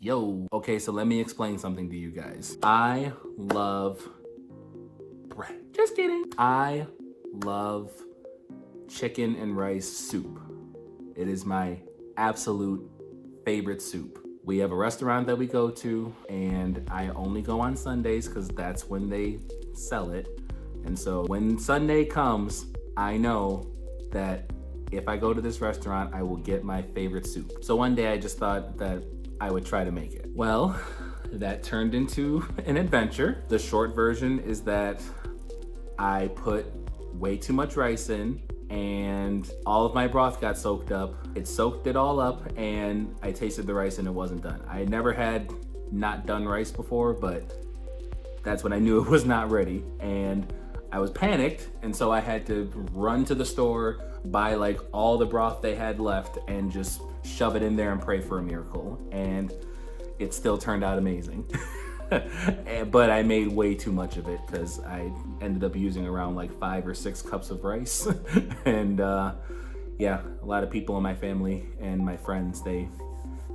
Yo, okay, so let me explain something to you guys. I love bread. Just kidding. I love chicken and rice soup. It is my absolute favorite soup. We have a restaurant that we go to, and I only go on Sundays because that's when they sell it. And so when Sunday comes, I know that if I go to this restaurant, I will get my favorite soup. So one day I just thought that I would try to make it. Well, that turned into an adventure. The short version is that I put way too much rice in and all of my broth got soaked up. It soaked it all up and I tasted the rice and it wasn't done. I had never had not done rice before, but that's when I knew it was not ready. And I was panicked, and so I had to run to the store, buy like all the broth they had left and just shove it in there and pray for a miracle. And it still turned out amazing. But I made way too much of it because I ended up using around like 5 or 6 cups of rice. And yeah, a lot of people in my family and my friends, they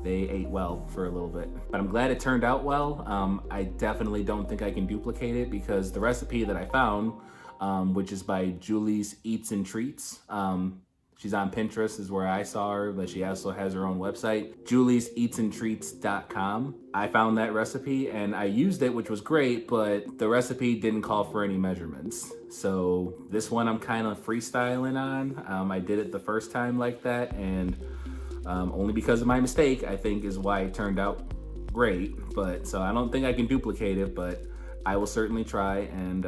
ate well for a little bit. But I'm glad it turned out well. I definitely don't think I can duplicate it because the recipe that I found, which is by Julie's Eats and Treats, she's on Pinterest is where I saw her, but she also has her own website, julieseatsandtreats.com. I found that recipe and I used it, which was great, but the recipe didn't call for any measurements. So this one I'm kind of freestyling on. I did it the first time like that, and only because of my mistake, I think, is why it turned out great. But so I don't think I can duplicate it, but I will certainly try, and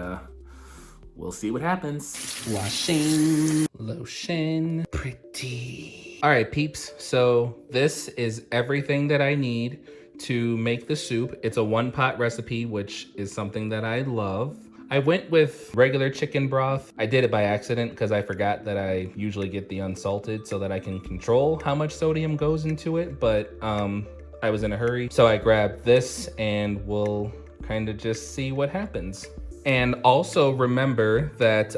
we'll see what happens. Washing, lotion, pretty. All right, peeps. So this is everything that I need to make the soup. It's a 1-pot recipe, which is something that I love. I went with regular chicken broth. I did it by accident because I forgot that I usually get the unsalted so that I can control how much sodium goes into it, but I was in a hurry. So I grabbed this and we'll kind of just see what happens. And also remember that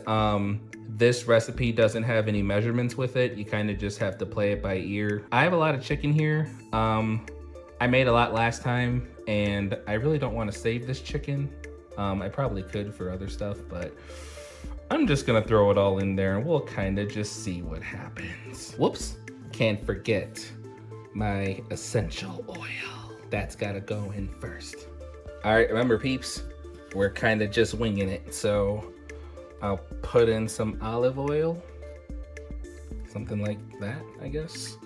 this recipe doesn't have any measurements with it. You kind of just have to play it by ear. I have a lot of chicken here. I made a lot last time and I really don't want to save this chicken. I probably could for other stuff, but I'm just gonna throw it all in there and we'll kind of just see what happens. Whoops, can't forget my essential oil. That's gotta go in first. All right, remember peeps, we're kind of just winging it. So I'll put in some olive oil, something like that, I guess.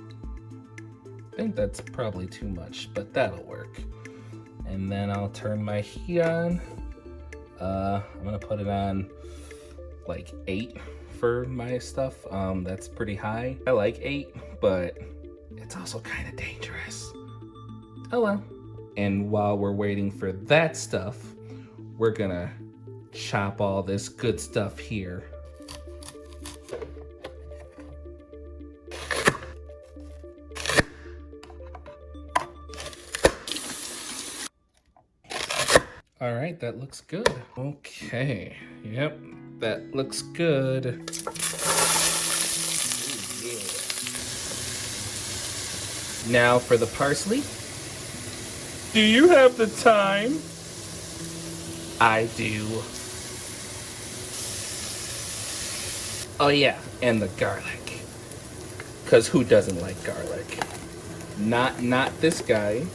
I think that's probably too much, but that'll work. And then I'll turn my heat on. I'm gonna put it on like 8 for my stuff. That's pretty high. I like 8, but it's also kind of dangerous. Oh well. And while we're waiting for that stuff, we're gonna chop all this good stuff here. All right, that looks good. Okay, yep, that looks good. Ooh, yeah. Now for the parsley. Do you have the time? I do. Oh yeah, and the garlic. 'Cause who doesn't like garlic? Not this guy.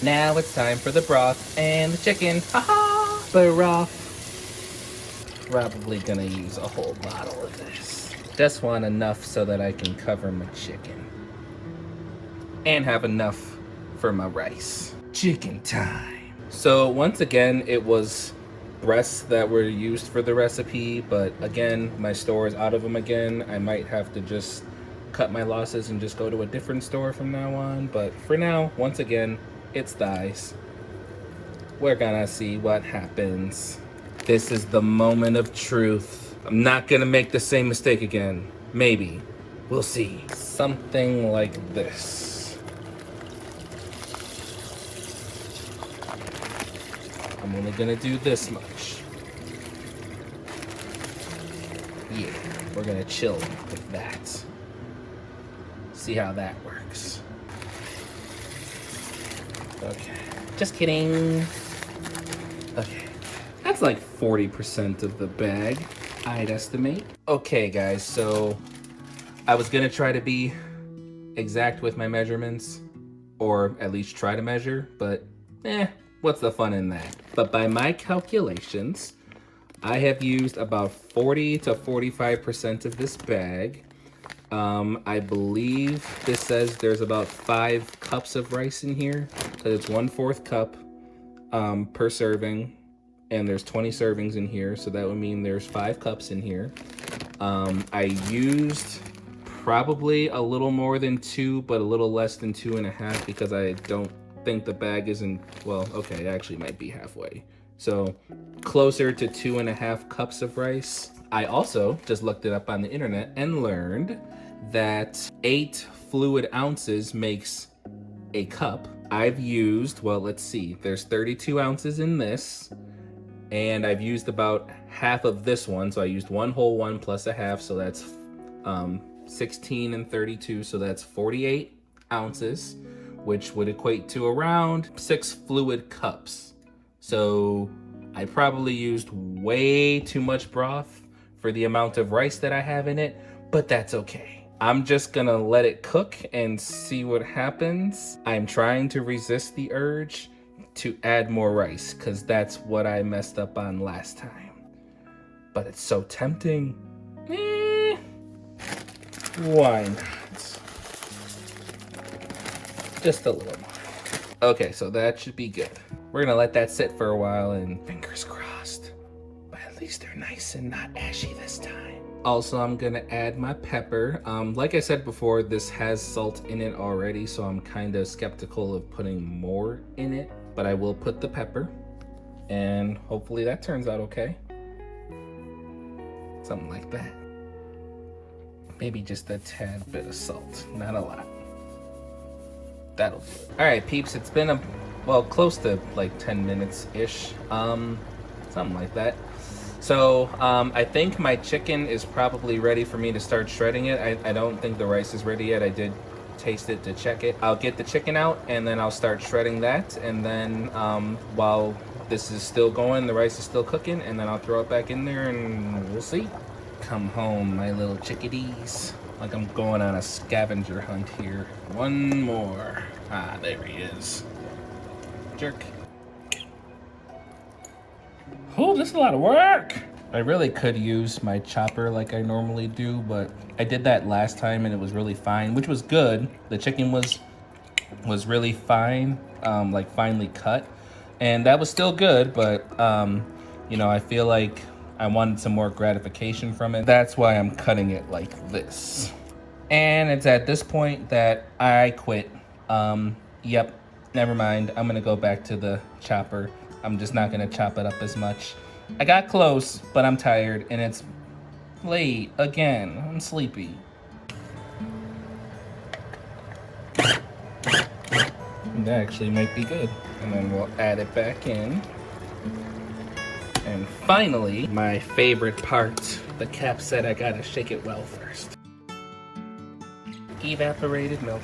Now it's time for the broth and the chicken. Haha! Broth. Probably gonna use a whole bottle of this. Just want enough so that I can cover my chicken. And have enough for my rice. Chicken time. So once again, it was breasts that were used for the recipe, but again, my store is out of them again. I might have to just cut my losses and just go to a different store from now on. But for now, once again, it's thighs. We're gonna see what happens. This is the moment of truth. I'm not gonna make the same mistake again. Maybe. We'll see. Something like this. I'm only gonna do this much. Yeah, we're gonna chill with that. See how that works. Okay, just kidding. Okay, that's like 40% of the bag, I'd estimate. Okay guys, so I was gonna try to be exact with my measurements, or at least try to measure, but what's the fun in that? But by my calculations, I have used about 40 to 45% of this bag. I believe this says there's about 5 cups of rice in here, because it's 1/4 cup per serving, and there's 20 servings in here, so that would mean there's 5 cups in here. I used probably a little more than 2, but a little less than 2.5, because I don't think the bag isn't, well, okay, it actually might be halfway. So closer to 2.5 cups of rice. I also just looked it up on the internet and learned that 8 fluid ounces makes a cup. I've used, well, let's see, there's 32 ounces in this, and I've used about half of this one. So I used 1 whole one plus a half, so that's 16 and 32, so that's 48 ounces, which would equate to around 6 fluid cups. So I probably used way too much broth for the amount of rice that I have in it, but that's okay. I'm just gonna let it cook and see what happens. I'm trying to resist the urge to add more rice, because that's what I messed up on last time. But it's so tempting. Why not? Just a little more. Okay, so that should be good. We're gonna let that sit for a while, and fingers crossed. But at least they're nice and not ashy this time. Also, I'm gonna add my pepper. Like I said before, this has salt in it already, so I'm kind of skeptical of putting more in it, but I will put the pepper, and hopefully that turns out okay. Something like that. Maybe just a tad bit of salt, not a lot. That'll do it. All right, peeps, it's been close to like 10 minutes-ish, something like that. So I think my chicken is probably ready for me to start shredding it. I don't think the rice is ready yet. I did taste it to check it. I'll get the chicken out, and then I'll start shredding that, and then while this is still going, the rice is still cooking, and then I'll throw it back in there and we'll see. Come home, my little chickadees. Like I'm going on a scavenger hunt here. One more. Ah, there he is. Jerk. Oh, this is a lot of work. I really could use my chopper like I normally do, but I did that last time and it was really fine, which was good. The chicken was really fine, like finely cut, and that was still good, but you know, I feel like I wanted some more gratification from it. That's why I'm cutting it like this. And it's at this point that I quit. Yep, never mind. I'm gonna go back to the chopper. I'm just not gonna chop it up as much. I got close, but I'm tired and it's late again. I'm sleepy. That actually might be good. And then we'll add it back in. And finally, my favorite part, the cap said I gotta shake it well first. Evaporated milk.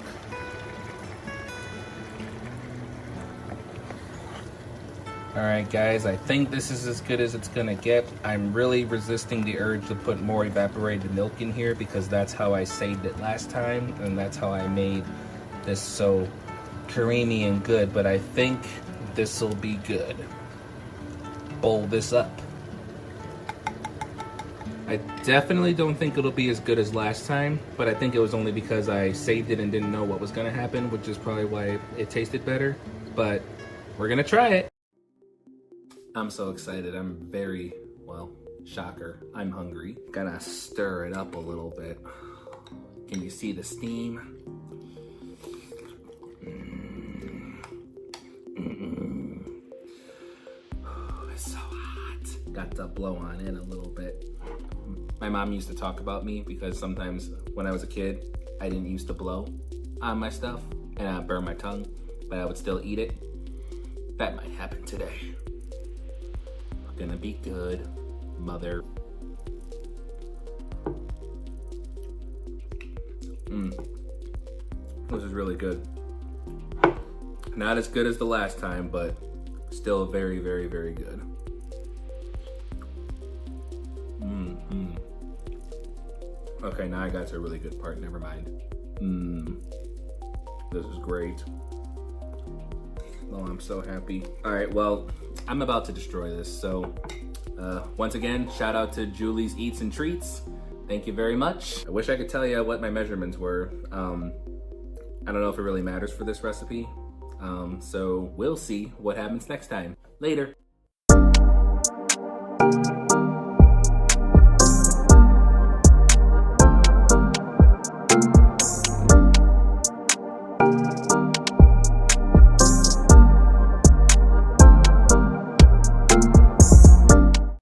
Alright guys, I think this is as good as it's gonna get. I'm really resisting the urge to put more evaporated milk in here because that's how I saved it last time, and that's how I made this so creamy and good, but I think this will be good. Bowl this up. I definitely don't think it'll be as good as last time, but I think it was only because I saved it and didn't know what was gonna happen, which is probably why it tasted better, but we're gonna try it. I'm so excited. I'm very, well, shocker, I'm hungry. Gotta stir it up a little bit. Can you see the steam? It's so hot. Got to blow on in a little bit. My mom used to talk about me because sometimes when I was a kid, I didn't used to blow on my stuff and I'd burn my tongue, but I would still eat it. That might happen today. Gonna be good, mother. This is really good. Not as good as the last time, but still very, very, very good. Okay, now I got to a really good part, never mind. This is great. Oh, I'm so happy. All right, well, I'm about to destroy this. So once again, shout out to Julie's Eats and Treats. Thank you very much. I wish I could tell you what my measurements were. I don't know if it really matters for this recipe. So we'll see what happens next time. Later.